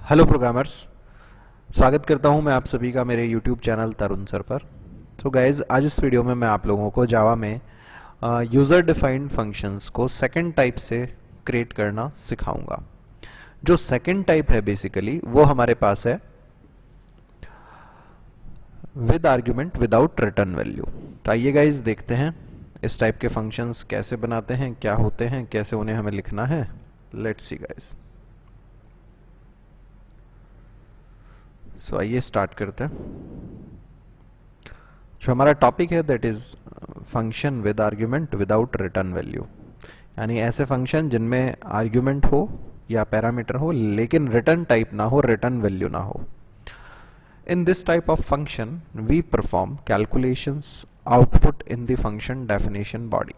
Hello programmers. स्वागत करता हूं मैं आप सभी का मेरे यूट्यूब चैनल तरुण सर पर। तो गाइज, आज इस वीडियो में मैं आप लोगों को जावा में यूज़र डिफाइंड फंक्शंस को सेकंड टाइप से क्रिएट करना सिखाऊंगा। जो सेकंड टाइप है बेसिकली वो हमारे पास है with argument without return value. तो आइए गाइज देखते हैं इस टाइप के फंक्शंस कैसे बनाते हैं, क्या होते हैं, कैसे उन्हें हमें लिखना है। Let's see guys. सो आइए स्टार्ट करते हैं। जो हमारा टॉपिक है that is function with argument without return value, यानी ऐसे फंक्शन जिनमें आर्ग्यूमेंट हो या पैरामीटर हो लेकिन रिटर्न टाइप ना हो, रिटर्न वैल्यू ना हो। In this type of function we perform calculations output in the function definition body.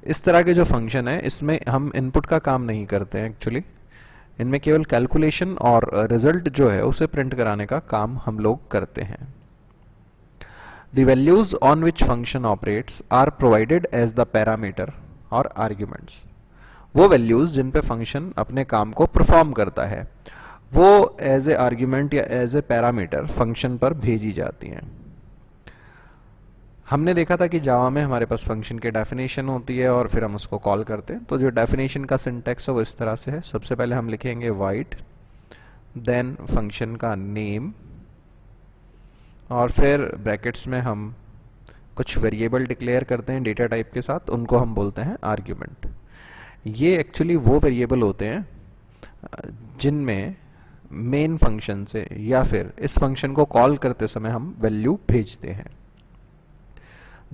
इस तरह के जो फंक्शन है इसमें हम इनपुट का काम नहीं करते हैं एक्चुअली, इनमें केवल कैलकुलेशन और रिजल्ट जो है उसे प्रिंट कराने का काम हम लोग करते हैं। The values on which function operates are provided as the parameter और arguments। वो वैल्यूज जिन पे फंक्शन अपने काम को परफॉर्म करता है वो एज ए आर्ग्यूमेंट या एज ए पैरामीटर फंक्शन पर भेजी जाती हैं। हमने देखा था कि जावा में हमारे पास फंक्शन की डेफिनेशन होती है और फिर हम उसको कॉल करते हैं। तो जो डेफिनेशन का सिंटैक्स है वो इस तरह से है। सबसे पहले हम लिखेंगे वाइड, देन फंक्शन का नेम, और फिर ब्रैकेट्स में हम कुछ वेरिएबल डिक्लेयर करते हैं डेटा टाइप के साथ, उनको हम बोलते हैं आर्ग्यूमेंट। ये एक्चुअली वो वेरिएबल होते हैं जिनमें मेन फंक्शन से या फिर इस फंक्शन को कॉल करते समय हम वैल्यू भेजते हैं।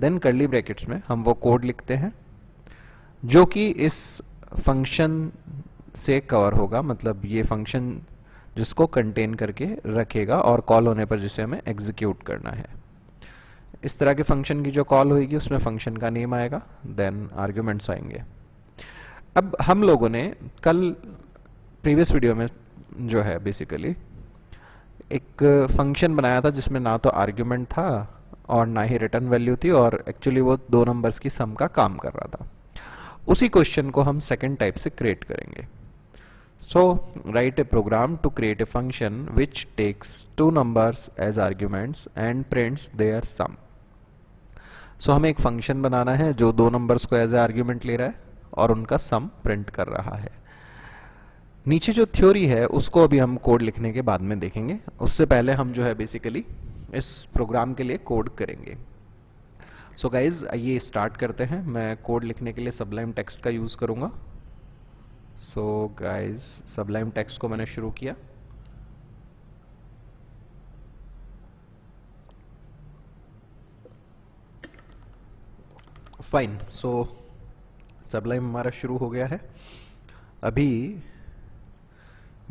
देन कर्ली ब्रैकेट्स में हम वो कोड लिखते हैं जो कि इस फंक्शन से कवर होगा, मतलब ये फंक्शन जिसको कंटेन करके रखेगा और कॉल होने पर जिसे हमें एग्जीक्यूट करना है। इस तरह के फंक्शन की जो कॉल होगी उसमें फंक्शन का नेम आएगा, देन आर्ग्यूमेंट्स आएंगे। अब हम लोगों ने कल प्रीवियस वीडियो में जो है बेसिकली एक फंक्शन बनाया था जिसमें ना तो आर्ग्यूमेंट था और ना ही रिटर्न वैल्यू थी, और एक्चुअली वो दो नंबर्स की सम का काम कर रहा था। उसी क्वेश्चन को हम सेकंड टाइप से क्रिएट करेंगे। So write a program to create a function which takes two numbers as arguments and prints their sum। So हमें एक फंक्शन बनाना है जो दो नंबर्स को एज ए आर्ग्यूमेंट ले रहा है और उनका सम प्रिंट कर रहा है। नीचे जो थ्योरी है उसको अभी हम कोड लिखने के बाद में देखेंगे, उससे पहले हम जो है बेसिकली इस प्रोग्राम के लिए कोड करेंगे। सो गाइज आइए स्टार्ट करते हैं। मैं कोड लिखने के लिए सबलाइम टेक्स्ट का यूज़ करूँगा। सो गाइज सबलाइम टेक्स्ट को मैंने शुरू किया। फाइन, सो सबलाइम हमारा शुरू हो गया है। अभी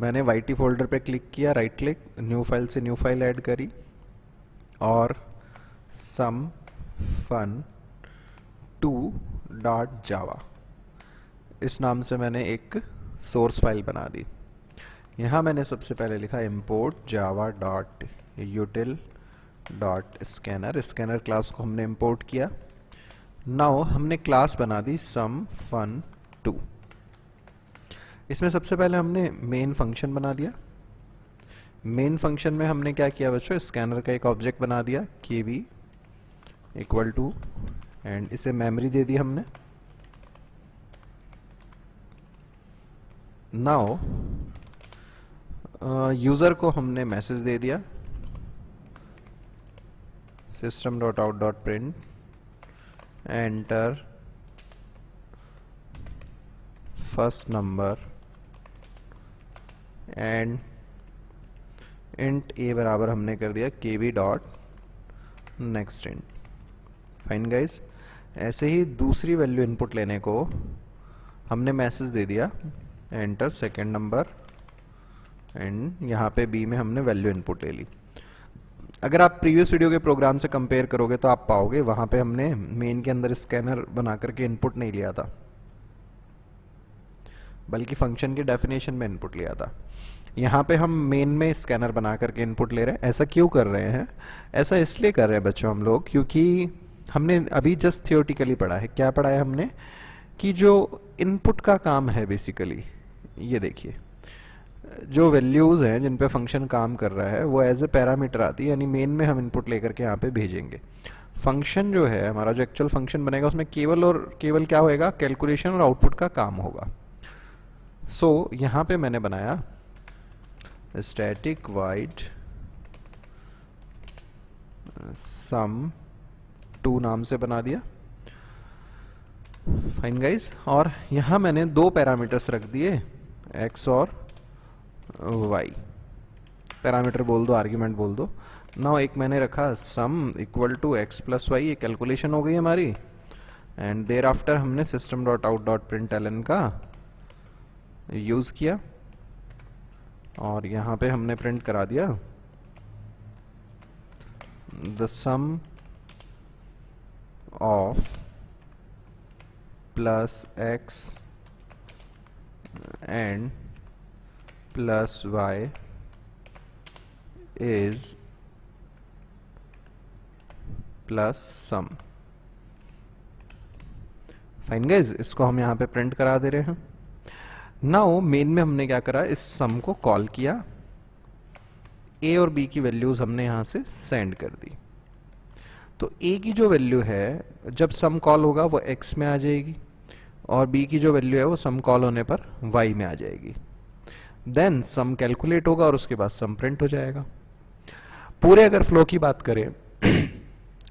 मैंने वाईटी फोल्डर पे क्लिक किया, राइट क्लिक, न्यू फाइल से न्यू फाइल ऐड करी और सम फन 2.java इस नाम से मैंने एक सोर्स फाइल बना दी। यहाँ मैंने सबसे पहले लिखा import java.util.scanner। स्कैनर क्लास को हमने इंपोर्ट किया। नाउ हमने क्लास बना दी sum fun 2। इसमें सबसे पहले हमने मेन फंक्शन बना दिया। मेन फंक्शन में हमने क्या किया बच्चों, स्कैनर का एक ऑब्जेक्ट बना दिया kb इक्वल टू, एंड इसे मेमोरी दे दी हमने। नाउ यूज़र को हमने मैसेज दे दिया system.out.print enter first number and int a बराबर हमने कर दिया kb dot next int. Fine guys, ऐसे ही दूसरी वैल्यू इनपुट लेने को हमने मैसेज दे दिया एंटर सेकेंड नंबर, एंड यहाँ पे बी में हमने वैल्यू इनपुट ले ली। अगर आप प्रीवियस वीडियो के प्रोग्राम से कंपेयर करोगे तो आप पाओगे वहाँ पे हमने मेन के अंदर स्कैनर बना करके इनपुट नहीं लिया था, बल्कि फंक्शन की डेफिनेशन में इनपुट लिया था। यहाँ पे हम मेन में स्कैनर बना करके इनपुट ले रहे हैं। ऐसा क्यों कर रहे हैं? ऐसा इसलिए कर रहे हैं बच्चों हम लोग क्योंकि हमने अभी जस्ट थियोरेटिकली पढ़ा है। क्या पढ़ा है हमने कि जो इनपुट का काम है बेसिकली, ये देखिए जो वैल्यूज़ हैं जिन पे फंक्शन काम कर रहा है वो एज ए पैरामीटर आती है, यानी मेन में हम इनपुट लेकर के यहाँ पे भेजेंगे। फंक्शन जो है हमारा, जो एक्चुअल फंक्शन बनेगा उसमें केवल और केवल क्या होएगा, कैलकुलेशन और आउटपुट का काम होगा। सो यहाँ पे मैंने बनाया स्टैटिक वाइड सम टू नाम से बना दिया, फाइन गाइज। और यहाँ मैंने दो पैरामीटर्स रख दिए, एक्स और वाई, पैरामीटर बोल दो, आर्ग्यूमेंट बोल दो। नाउ एक मैंने रखा sum equal to X plus Y, ये कैलकुलेशन हो गई हमारी। एंड देर आफ्टर हमने system dot out dot println का यूज़ किया और यहाँ पे हमने प्रिंट करा दिया the sum of plus X and plus Y is plus sum. Fine guys, इसको हम यहाँ पे प्रिंट करा दे रहे हैं। नाउ मेन में हमने क्या करा, इस सम को कॉल किया, ए और बी की वैल्यूज हमने यहाँ से सेंड कर दी। तो ए की जो वैल्यू है जब सम कॉल होगा वो एक्स में आ जाएगी और बी की जो वैल्यू है वो सम कॉल होने पर वाई में आ जाएगी। देन सम कैलकुलेट होगा और उसके बाद सम प्रिंट हो जाएगा। पूरे अगर फ्लो की बात करें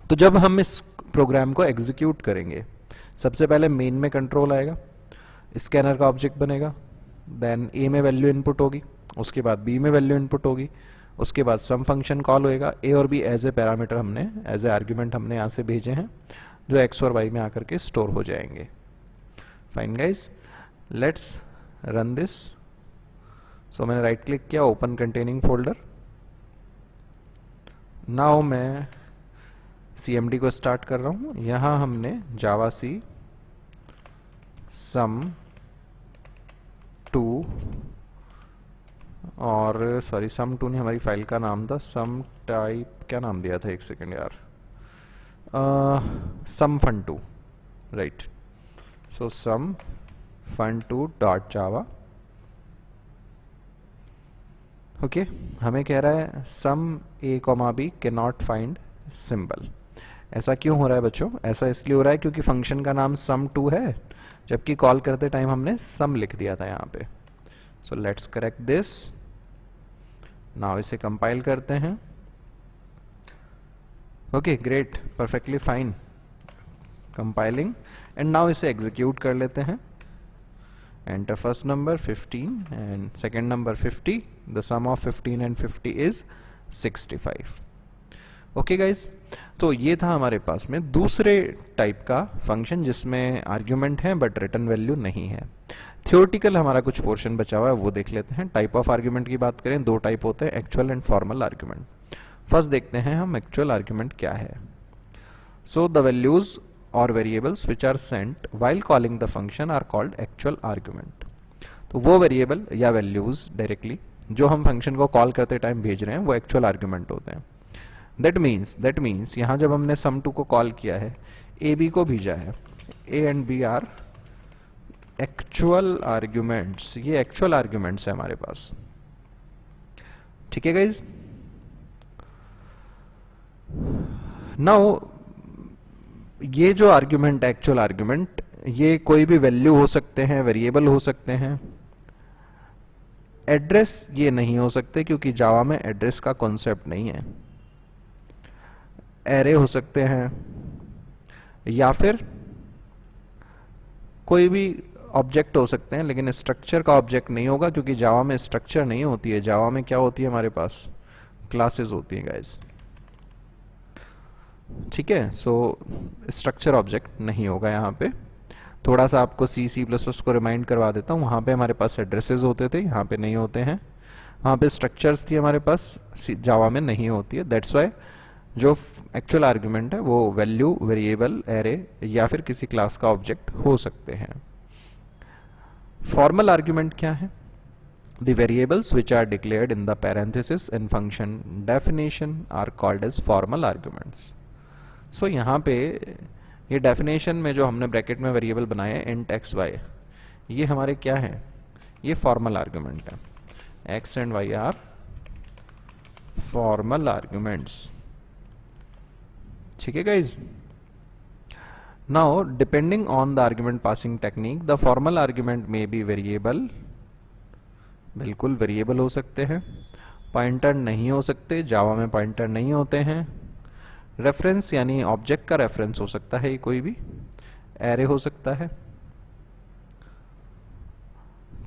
तो जब हम इस प्रोग्राम को एग्जीक्यूट करेंगे, सबसे पहले मेन में कंट्रोल आएगा, स्कैनर का ऑब्जेक्ट बनेगा, देन ए में वैल्यू इनपुट होगी, उसके बाद बी में वैल्यू इनपुट होगी, उसके बाद सम फंक्शन कॉल होएगा। ए और बी एज ए पैरामीटर हमने, एज ए आर्ग्यूमेंट हमने यहाँ से भेजे हैं जो एक्स और वाई में आकर के स्टोर हो जाएंगे। Fine guys, let's run this. So मैंने राइट क्लिक किया, ओपन कंटेनिंग फोल्डर। नाउ मैं CMD को स्टार्ट कर रहा हूँ। यहाँ हमने जावा सी सम टू, और सॉरी सम टू नहीं, हमारी फाइल का नाम था सम टाइप, क्या नाम दिया था, एक सेकेंड यार, sum fun two, right. So sum fun two dot Java. Okay, हमें कह रहा है sum a comma b cannot find symbol. ऐसा क्यों हो रहा है बच्चों? ऐसा इसलिए हो रहा है क्योंकि फंक्शन का नाम सम टू है, जबकि कॉल करते टाइम हमने सम लिख दिया था यहाँ पे। So let's correct this. Now इसे कंपाइल करते हैं। Okay great, perfectly fine, compiling. And now इसे एग्जीक्यूट कर लेते हैं। Enter first number 15 and second number 50। The sum of 15 and 50 is 65। Okay guys, तो ये था हमारे पास में दूसरे टाइप का फंक्शन जिसमें आर्ग्यूमेंट है बट रिटर्न वैल्यू नहीं है। थियोरेटिकल हमारा कुछ पोर्शन बचा हुआ है, वो देख लेते हैं। टाइप ऑफ आर्ग्यूमेंट की बात करें, दो टाइप होते हैं, actual and formal argument. First देखते हैं हम एक्चुअल आर्ग्यूमेंट क्या है। सो द वैल्यूज और variables which are sent while calling the function are called actual argument. तो वो वेरिएबल या वैल्यूज डायरेक्टली जो हम फंक्शन को कॉल करते टाइम भेज रहे हैं वो एक्चुअल आर्ग्यूमेंट होते हैं। दैट मीन्स यहाँ जब हमने सम टू को कॉल किया है, ए बी को भेजा है, A and B are actual arguments. ये एक्चुअल आर्ग्यूमेंट्स है हमारे पास, ठीक है गाइज। नाउ ये जो आर्ग्यूमेंट, एक्चुअल आर्ग्यूमेंट, ये कोई भी वैल्यू हो सकते हैं, वेरिएबल हो सकते हैं, एड्रेस ये नहीं हो सकते क्योंकि जावा में एड्रेस का कॉन्सेप्ट नहीं है। एरे हो सकते हैं या फिर कोई भी ऑब्जेक्ट हो सकते हैं, लेकिन स्ट्रक्चर का ऑब्जेक्ट नहीं होगा क्योंकि जावा में स्ट्रक्चर नहीं होती है। जावा में क्या होती है हमारे पास, क्लासेस होती हैं गाइस, ठीक है। सो स्ट्रक्चर ऑब्जेक्ट नहीं होगा यहाँ पे। थोड़ा सा आपको C++ को रिमाइंड करवा देता हूँ, वहाँ पे हमारे पास एड्रेसेस होते थे, यहाँ पे नहीं होते हैं। वहाँ पे स्ट्रक्चर्स थी हमारे पास, जावा में नहीं होती है। दैट्स वाई जो एक्चुअल आर्ग्यूमेंट है वो वैल्यू, वेरिएबल, एरे या फिर किसी क्लास का ऑब्जेक्ट हो सकते हैं। फॉर्मल आर्ग्यूमेंट क्या है? The variables which are declared in the parenthesis in function definition are called as formal arguments. So यहाँ पे ये definition में जो हमने ब्रैकेट में वेरिएबल बनाए int x y, ये हमारे क्या है? ये फॉर्मल आर्ग्यूमेंट है। x and y are formal arguments. ठीक है guys. Now depending on the argument passing technique, the formal argument may be variable. बिल्कुल वेरिएबल हो सकते हैं, पॉइंटर नहीं हो सकते, जावा में पॉइंटर नहीं होते हैं, रेफरेंस यानी ऑब्जेक्ट का रेफरेंस हो सकता है, कोई भी एरे हो सकता है,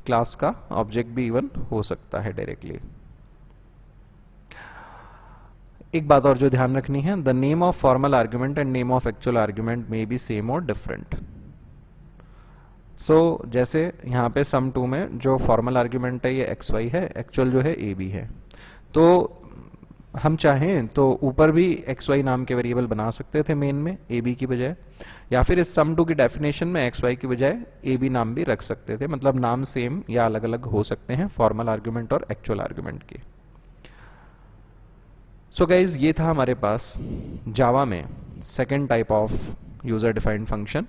क्लास का ऑब्जेक्ट भी इवन हो सकता है डायरेक्टली। एक बात और जो ध्यान रखनी है, the name of formal argument and name of actual argument may be same और डिफरेंट। सो जैसे यहाँ पे सम 2 में जो फॉर्मल आर्ग्यूमेंट है ये एक्स वाई है, एक्चुअल जो है ए बी है, तो हम चाहें तो ऊपर भी एक्स वाई नाम के वेरिएबल बना सकते थे मेन में ए बी की बजाय, या फिर इस सम 2 की डेफिनेशन में एक्स वाई की बजाय ए बी नाम भी रख सकते थे, मतलब नाम सेम या अलग अलग हो सकते हैं फॉर्मल आर्ग्यूमेंट और एक्चुअल आर्ग्यूमेंट के। सो गाइज ये था हमारे पास जावा में second type of user defined function,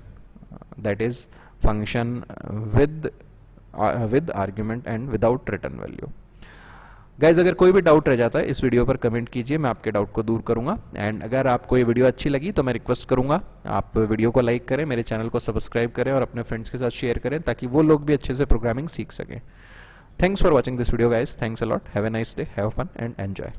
that is function with argument and without return value. Guys अगर कोई भी डाउट रह जाता है इस वीडियो पर कमेंट कीजिए, मैं आपके डाउट को दूर करूंगा। एंड अगर आपको ये वीडियो अच्छी लगी तो मैं रिक्वेस्ट करूंगा आप वीडियो को लाइक करें, मेरे चैनल को सब्सक्राइब करें और अपने फ्रेंड्स के साथ शेयर करें ताकि वो लोग भी अच्छे से प्रोग्रामिंग सीख सकें। Thanks for watching this video guys, thanks a lot, have a nice day, have fun and enjoy.